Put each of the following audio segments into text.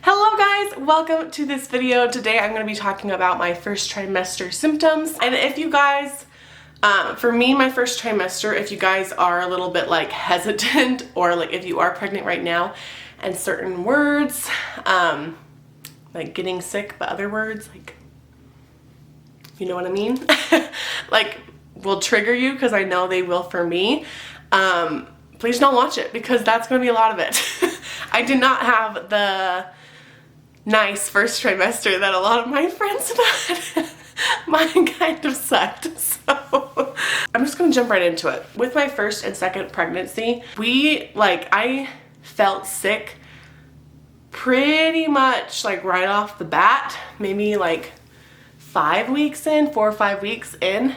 Hello guys, welcome to this video. Today I'm going to be talking about my first trimester symptoms. And if you guys, for me, my first trimester, if you guys are a little bit like hesitant or like if you are pregnant right now and certain words, like getting sick, but other words, like, you know what I mean? Like will trigger you, because I know they will for me. Please don't watch it because that's going to be a lot of it. I did not have the nice first trimester that a lot of my friends had. Mine kind of sucked, so I'm just gonna jump right into it. With my first and second pregnancy, I felt sick pretty much like right off the bat, maybe like 4 or 5 weeks in.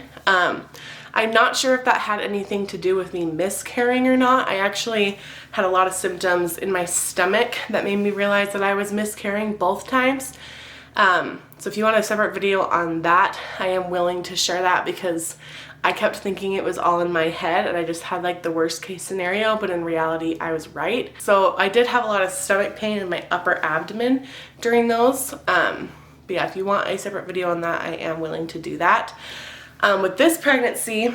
I'm not sure if that had anything to do with me miscarrying or not. I actually had a lot of symptoms in my stomach that made me realize that I was miscarrying both times. So if you want a separate video on that, I am willing to share that, because I kept thinking it was all in my head and I just had like the worst case scenario, but in reality I was right. So I did have a lot of stomach pain in my upper abdomen during those. But yeah, if you want a separate video on that, I am willing to do that. With this pregnancy,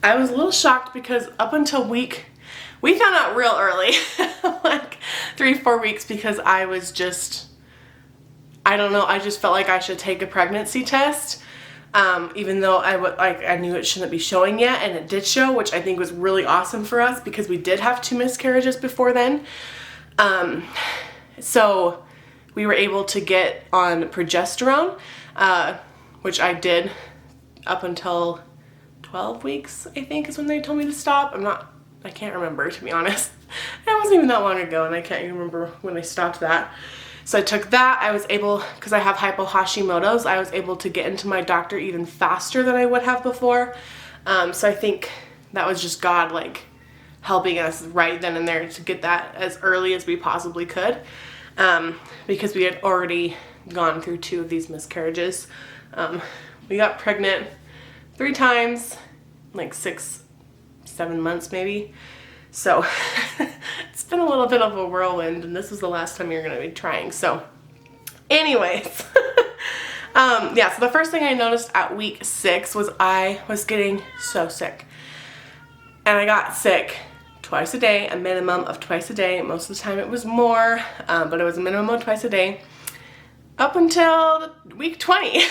I was a little shocked because up until we found out real early, like 3-4 weeks, because I was just, I don't know, I just felt like I should take a pregnancy test, even though I knew it shouldn't be showing yet, and it did show, which I think was really awesome for us because we did have 2 miscarriages before then. So we were able to get on progesterone, which I did up until 12 weeks, I think, is when they told me to stop. I can't remember, to be honest. It wasn't even that long ago and I can't even remember when I stopped that. So I took that. I was able, because I have Hashimoto's, I was able to get into my doctor even faster than I would have before. So I think that was just God like helping us right then and there to get that as early as we possibly could, because we had already gone through 2 of these miscarriages. We got pregnant 3 times, like 6-7 months maybe. So it's been a little bit of a whirlwind, and this was the last time you're gonna be trying. So anyways, yeah, so the first thing I noticed at week 6 was I was getting so sick. And I got sick twice a day, a minimum of twice a day. Most of the time it was more, but it was a minimum of twice a day. Up until week 20.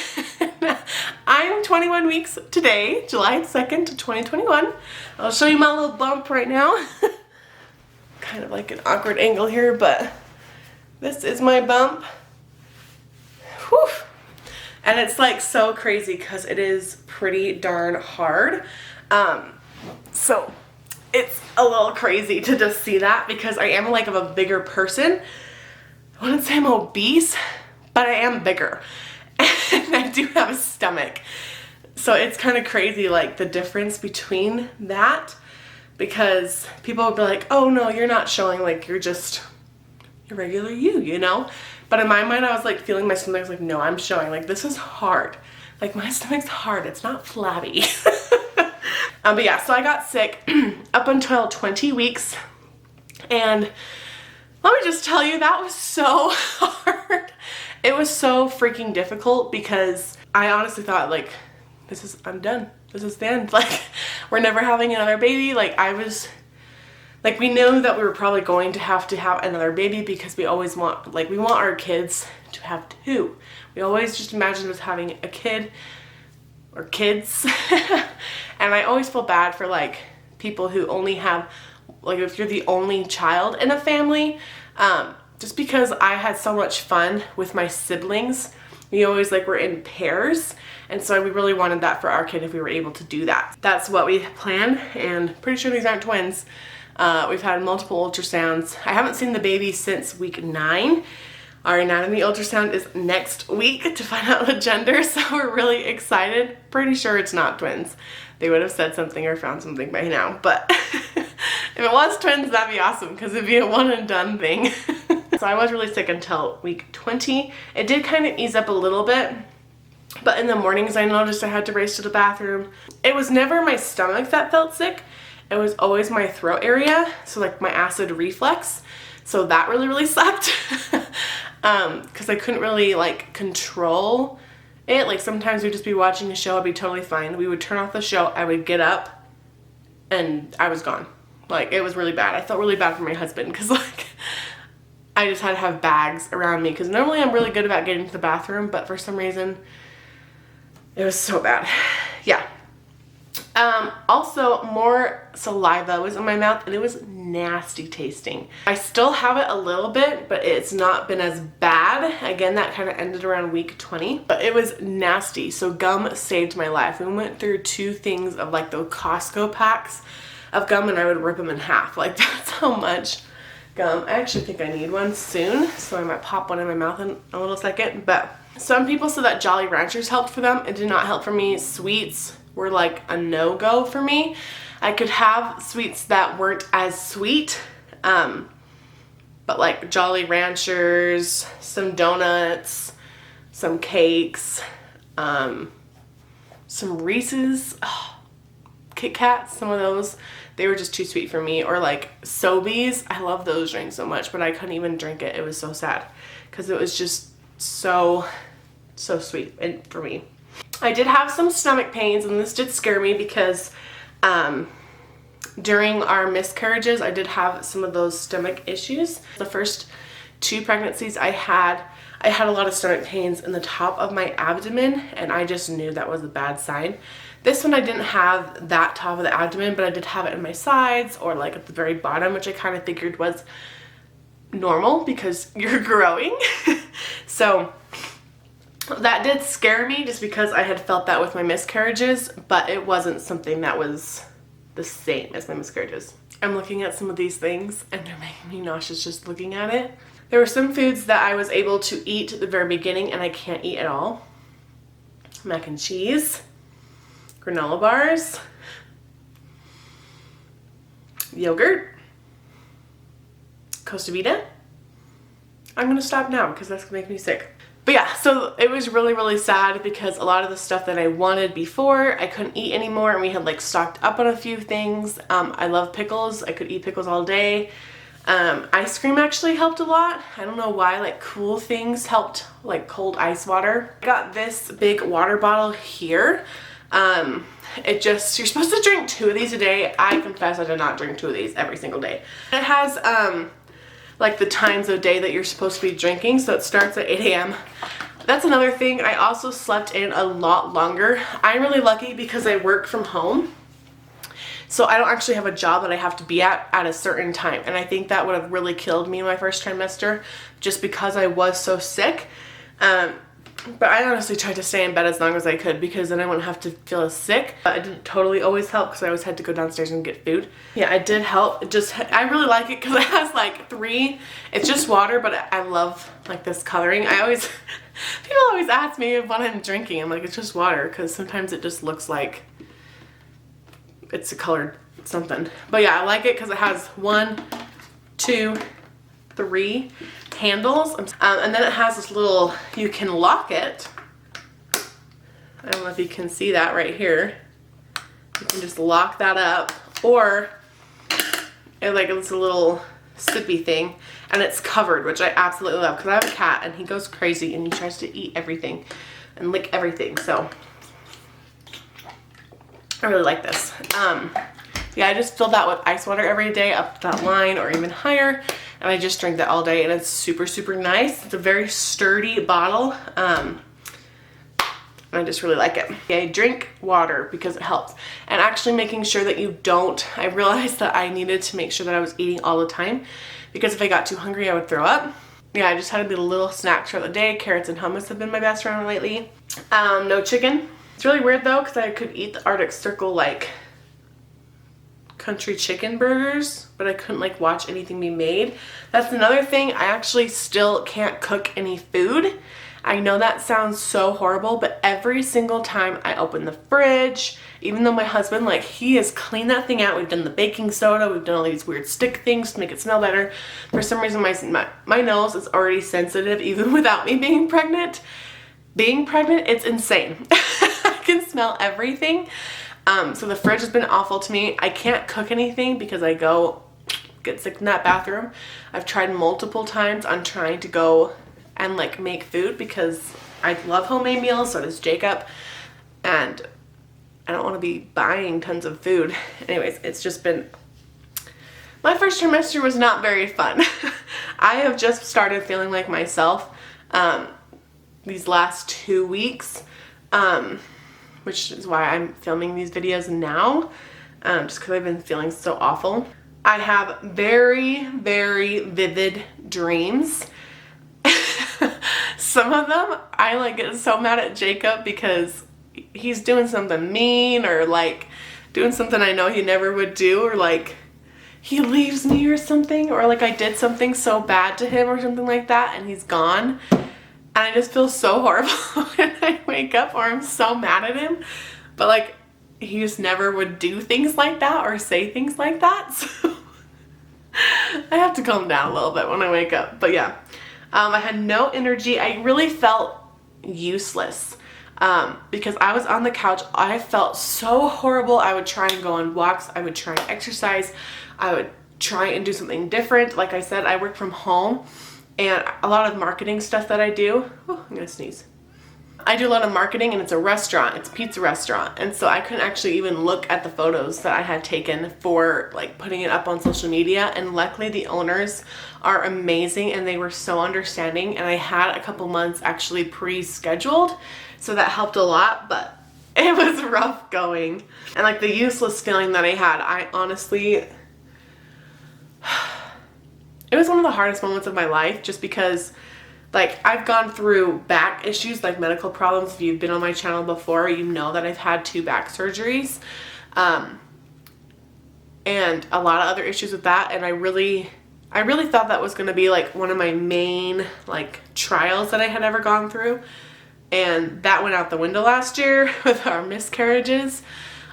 I'm 21 weeks today, July 2nd, 2021. I'll show you my little bump right now. Kind of like an awkward angle here, but this is my bump. Whew. And it's like so crazy because it is pretty darn hard. So it's a little crazy to just see that, because I am like of a bigger person. I wouldn't say I'm obese, but I am bigger, and I do have a stomach. So it's kind of crazy, like the difference between that, because people will be like, oh no, you're not showing, like you're just your regular you know? But in my mind, I was like feeling my stomach, I was like, no, I'm showing, like this is hard. Like my stomach's hard, it's not flabby. But yeah, so I got sick up until 20 weeks, and let me just tell you, that was so hard. It was so freaking difficult, because I honestly thought like, I'm done. This is the end. Like, we're never having another baby. Like we knew that we were probably going to have another baby, because we always want, we want our kids to have 2. We always just imagined us having a kid or kids. And I always feel bad for like people who only have, like if you're the only child in a family, just because I had so much fun with my siblings. We always were in pairs, and so we really wanted that for our kid if we were able to do that. That's what we planned, and pretty sure these aren't twins. We've had multiple ultrasounds. I haven't seen the baby since week 9. Our anatomy ultrasound is next week to find out the gender, so we're really excited. Pretty sure it's not twins. They would have said something or found something by now, but if it was twins, that'd be awesome, because it'd be a one and done thing. So I was really sick until week 20. It did kind of ease up a little bit, but in the mornings I noticed I had to race to the bathroom. It was never my stomach that felt sick. It was always my throat area, so like my acid reflux. So that really sucked. because I couldn't really like control it. Like sometimes we'd just be watching a show, I'd be totally fine. We would turn off the show, I would get up, and I was gone. Like it was really bad. I felt really bad for my husband because like I just had to have bags around me because normally I'm really good about getting to the bathroom, but for some reason it was so bad. Yeah. Also, more saliva was in my mouth and it was nasty tasting. I still have it a little bit, but it's not been as bad. Again, that kind of ended around week 20, but it was nasty. So gum saved my life. We went through 2 things of like the Costco packs of gum and I would rip them in half. Like that's how much gum. I actually think I need one soon, so I might pop one in my mouth in a little second. But some people said that Jolly Ranchers helped for them. It did not help for me. Sweets were like a no-go for me. I could have sweets that weren't as sweet, but like Jolly Ranchers, some donuts, some cakes, some Reese's, Kit Kats, some of those, they were just too sweet for me. Or like Sobeys, I love those drinks so much, but I couldn't even drink it. It was so sad because it was just so sweet and for me. I did have some stomach pains and this did scare me because during our miscarriages I did have some of those stomach issues. The first 2 pregnancies I had a lot of stomach pains in the top of my abdomen and I just knew that was a bad sign. This one I didn't have that top of the abdomen, but I did have it in my sides or like at the very bottom, which I kind of figured was normal because you're growing. So that did scare me just because I had felt that with my miscarriages, but it wasn't something that was the same as my miscarriages. I'm looking at some of these things and they're making me nauseous just looking at it. There were some foods that I was able to eat at the very beginning and I can't eat at all. Mac and cheese, granola bars, yogurt, Costa Vida. I'm gonna stop now because that's gonna make me sick. But yeah, so it was really sad because a lot of the stuff that I wanted before I couldn't eat anymore and we had like stocked up on a few things. I love pickles. I could eat pickles all day. Ice cream actually helped a lot. I don't know why, like cool things helped, like cold ice water. I got this big water bottle here. You're supposed to drink 2 of these a day. I confess I did not drink 2 of these every single day. It has like the times of day that you're supposed to be drinking, so it starts at 8 a.m. That's another thing. I also slept in a lot longer. I'm really lucky because I work from home, so I don't actually have a job that I have to be at a certain time, and I think that would have really killed me in my first trimester just because I was so sick. But I honestly tried to stay in bed as long as I could because then I wouldn't have to feel as sick. But it didn't totally always help because I always had to go downstairs and get food. Yeah, it did help. I really like it because it has like 3, it's just water, but I love like this coloring. People always ask me what I'm drinking. I'm like, it's just water because sometimes it just looks like it's a colored something. But yeah, I like it because it has 1, 2, 3 handles, and then it has this little, you can lock it. I don't know if you can see that right here. You can just lock that up, or it's a little sippy thing and it's covered, which I absolutely love because I have a cat and he goes crazy and he tries to eat everything and lick everything, so I really like this. Yeah, I just fill that with ice water every day up to that line or even higher, and I just drink that all day, and it's super nice. It's a very sturdy bottle, and I just really like it. Okay, drink water because it helps, and actually making sure that you don't. I realized that I needed to make sure that I was eating all the time because if I got too hungry I would throw up. Yeah, I just had to be a little snack throughout the day. Carrots and hummus have been my best friend lately. No chicken. It's really weird though because I could eat the Arctic Circle like country chicken burgers, but I couldn't like watch anything be made. That's another thing. I actually still can't cook any food. I know that sounds so horrible, but every single time I open the fridge, even though my husband, like, he has cleaned that thing out. We've done the baking soda, we've done all these weird stick things to make it smell better. For some reason my nose is already sensitive even without me being pregnant. Being pregnant, it's insane. I can smell everything. So the fridge has been awful to me. I can't cook anything because I get sick in that bathroom. I've tried multiple times on trying to go and like make food because I love homemade meals, so does Jacob, and I don't want to be buying tons of food. Anyways, it's just been, my first trimester was not very fun. I have just started feeling like myself these last 2 weeks, which is why I'm filming these videos now, just because I've been feeling so awful. I have very, very vivid dreams. Some of them, I like get so mad at Jacob because he's doing something mean, or like doing something I know he never would do, or like he leaves me or something, or like I did something so bad to him or something like that and he's gone. And I just feel so horrible when I wake up, or I'm so mad at him. But like, he just never would do things like that or say things like that. So I have to calm down a little bit when I wake up. But yeah, I had no energy. I really felt useless because I was on the couch. I felt so horrible. I would try and go on walks. I would try and exercise. I would try and do something different. Like I said, I work from home, and a lot of marketing stuff that I do, oh, I'm gonna sneeze. I do a lot of marketing, and it's a restaurant, it's a pizza restaurant. And so I couldn't actually even look at the photos that I had taken for like putting it up on social media. And luckily the owners are amazing and they were so understanding. And I had a couple months actually pre-scheduled, so that helped a lot, but it was rough going. And like the useless feeling that I had, I honestly, it was one of the hardest moments of my life, just because like I've gone through back issues, like medical problems. If you've been on my channel before, you know that I've had 2 back surgeries, and a lot of other issues with that. And I really thought that was going to be like one of my main like trials that I had ever gone through. And that went out the window last year with our miscarriages.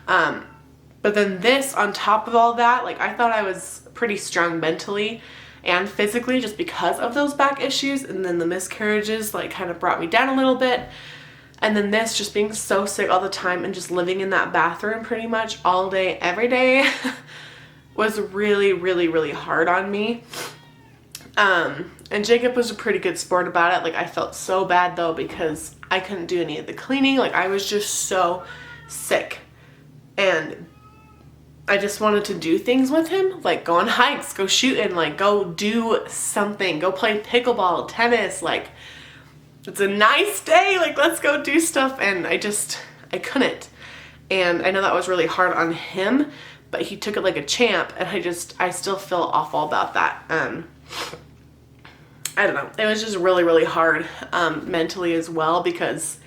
But then this on top of all that, like I thought I was pretty strong mentally and physically just because of those back issues, and then the miscarriages like kind of brought me down a little bit. And then this, just being so sick all the time and just living in that bathroom pretty much all day every day was really, really, really hard on me. And Jacob was a pretty good sport about it. Like I felt so bad though because I couldn't do any of the cleaning. Like I was just so sick, and I just wanted to do things with him, like go on hikes, go shooting, like go do something, go play pickleball, tennis, like it's a nice day, like let's go do stuff. And I couldn't. And I know that was really hard on him, but he took it like a champ, and I still feel awful about that. I don't know. It was just really, really hard mentally as well, because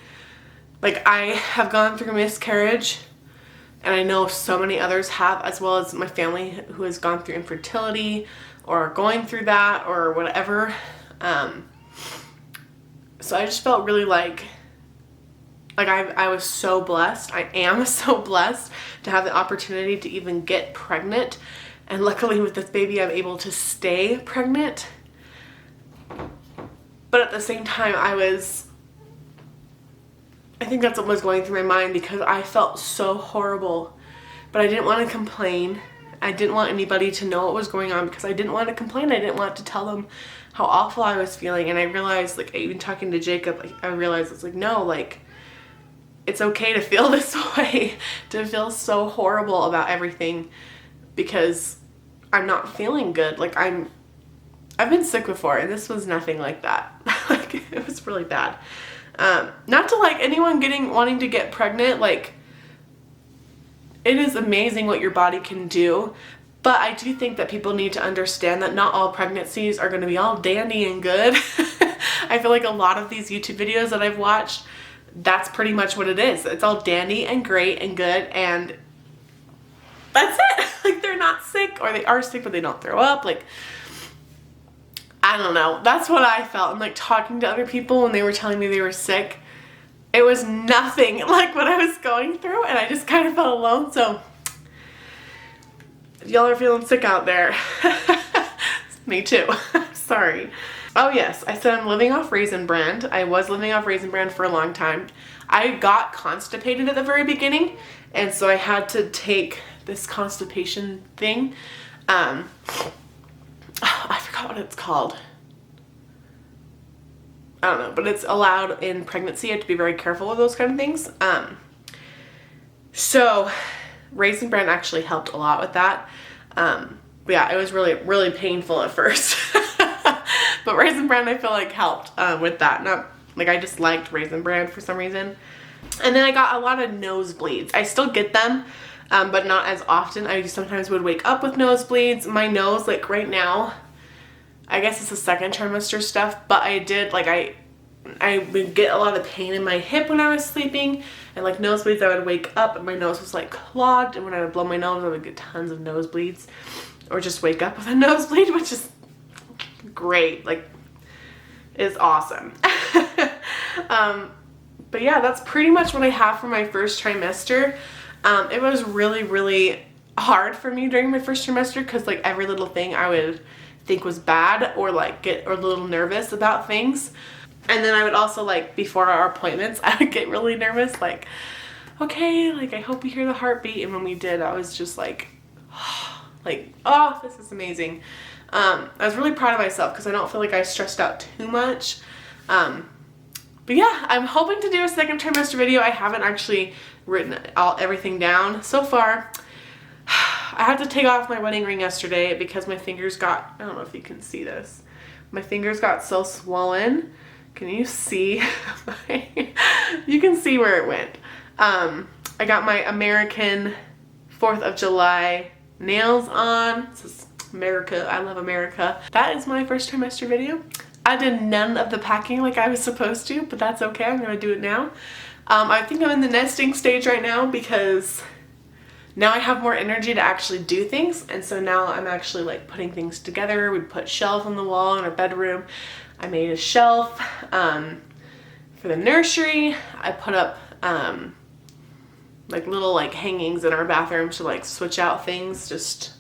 like I have gone through miscarriage, and I know so many others have, as well as my family who has gone through infertility or going through that or whatever. So I just felt really like I was so blessed. I am so blessed to have the opportunity to even get pregnant. And luckily with this baby, I'm able to stay pregnant. But at the same time, I think that's what was going through my mind, because I felt so horrible, but I didn't want to complain. I didn't want anybody to know what was going on because I didn't want to complain. I didn't want to tell them how awful I was feeling. And I realized, like, even talking to Jacob, I realized it's like, no, like, it's okay to feel this way, to feel so horrible about everything, because I'm not feeling good. Like I've been sick before, and this was nothing like that. Like it was really bad. Not to like anyone wanting to get pregnant, like it is amazing what your body can do, but I do think that people need to understand that not all pregnancies are going to be all dandy and good. I feel like a lot of these YouTube videos that I've watched, that's pretty much what it is. It's all dandy and great and good, and that's it. Like they're not sick, or they are sick but they don't throw up. Like I don't know. That's what I felt. And like talking to other people when they were telling me they were sick, it was nothing like what I was going through, and I just kind of felt alone. So if y'all are feeling sick out there, me too. Sorry. Oh yes, I said I'm living off Raisin Bran. I was living off Raisin Bran for a long time. I got constipated at the very beginning, and so I had to take this constipation thing. I forgot what it's called. I don't know, but it's allowed in pregnancy. You have to be very careful with those kind of things. So Raisin Bran actually helped a lot with that. But yeah, it was really, really painful at first. But Raisin Bran I feel like helped with that. Not like I just liked Raisin Bran for some reason. And then I got a lot of nosebleeds. I still get them, but not as often. I sometimes would wake up with nosebleeds. My nose, like right now, I guess it's the second trimester stuff, but I did, like I would get a lot of pain in my hip when I was sleeping, and like nosebleeds, I would wake up and my nose was like clogged, and when I would blow my nose I would get tons of nosebleeds, or just wake up with a nosebleed, which is great, like is awesome. But yeah, that's pretty much what I have for my first trimester. It was really, really hard for me during my first trimester because like every little thing I would think was bad or like get a little nervous about things. And then I would also like before our appointments I would get really nervous, like okay, like I hope we hear the heartbeat, and when we did I was just like oh, this is amazing. I was really proud of myself because I don't feel like I stressed out too much. But yeah, I'm hoping to do a second trimester video. I haven't actually written everything down so far. I had to take off my wedding ring yesterday because my fingers got, I don't know if you can see this, my fingers got so swollen. Can you see? You can see where it went. I got my American 4th of July nails on. This is America. I love America. That is my first trimester video. I did none of the packing like I was supposed to, but that's okay. I'm gonna do it now. I think I'm in the nesting stage right now because now I have more energy to actually do things, and so now I'm actually like putting things together. We put shelves on the wall in our bedroom. I made a shelf for the nursery. I put up like little like hangings in our bathroom to like switch out things just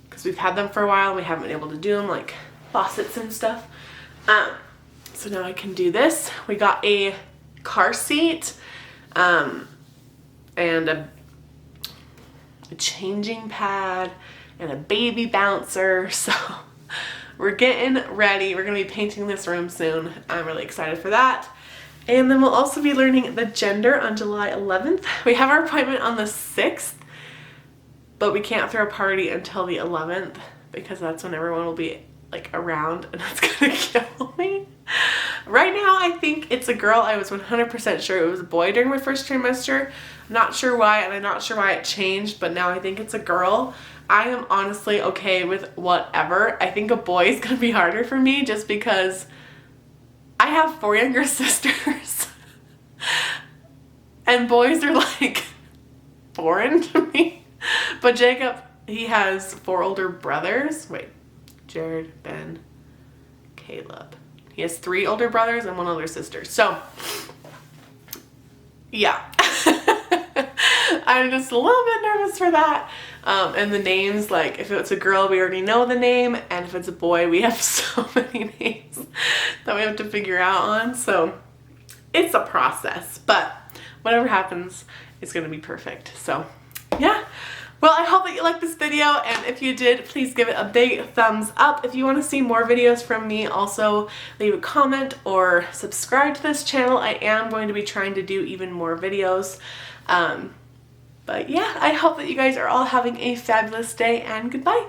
because we've had them for a while and we haven't been able to do them, like faucets and stuff. So now I can do this. We got a car seat and a changing pad and a baby bouncer. So we're getting ready. We're gonna be painting this room soon. I'm really excited for that. And then we'll also be learning the gender on July 11th. We have our appointment on the 6th, but we can't throw a party until the 11th because that's when everyone will be like around, and that's gonna kill me. Right now I think it's a girl. I was 100% sure it was a boy during my first trimester. I'm not sure why, and I'm not sure why it changed, but now I think it's a girl. I am honestly okay with whatever. I think a boy is gonna be harder for me just because I have 4 younger sisters and boys are like foreign to me. But Jacob, he has 4 older brothers. Wait, Jared, Ben, Caleb. He has 3 older brothers and 1 older sister. So, yeah. I'm just a little bit nervous for that. And the names, like, if it's a girl, we already know the name. And if it's a boy, we have so many names that we have to figure out on. So, it's a process. But whatever happens, it's going to be perfect. So, yeah. Well, I hope that you liked this video, and if you did, please give it a big thumbs up. If you want to see more videos from me, also leave a comment or subscribe to this channel. I am going to be trying to do even more videos. But yeah, I hope that you guys are all having a fabulous day, and goodbye.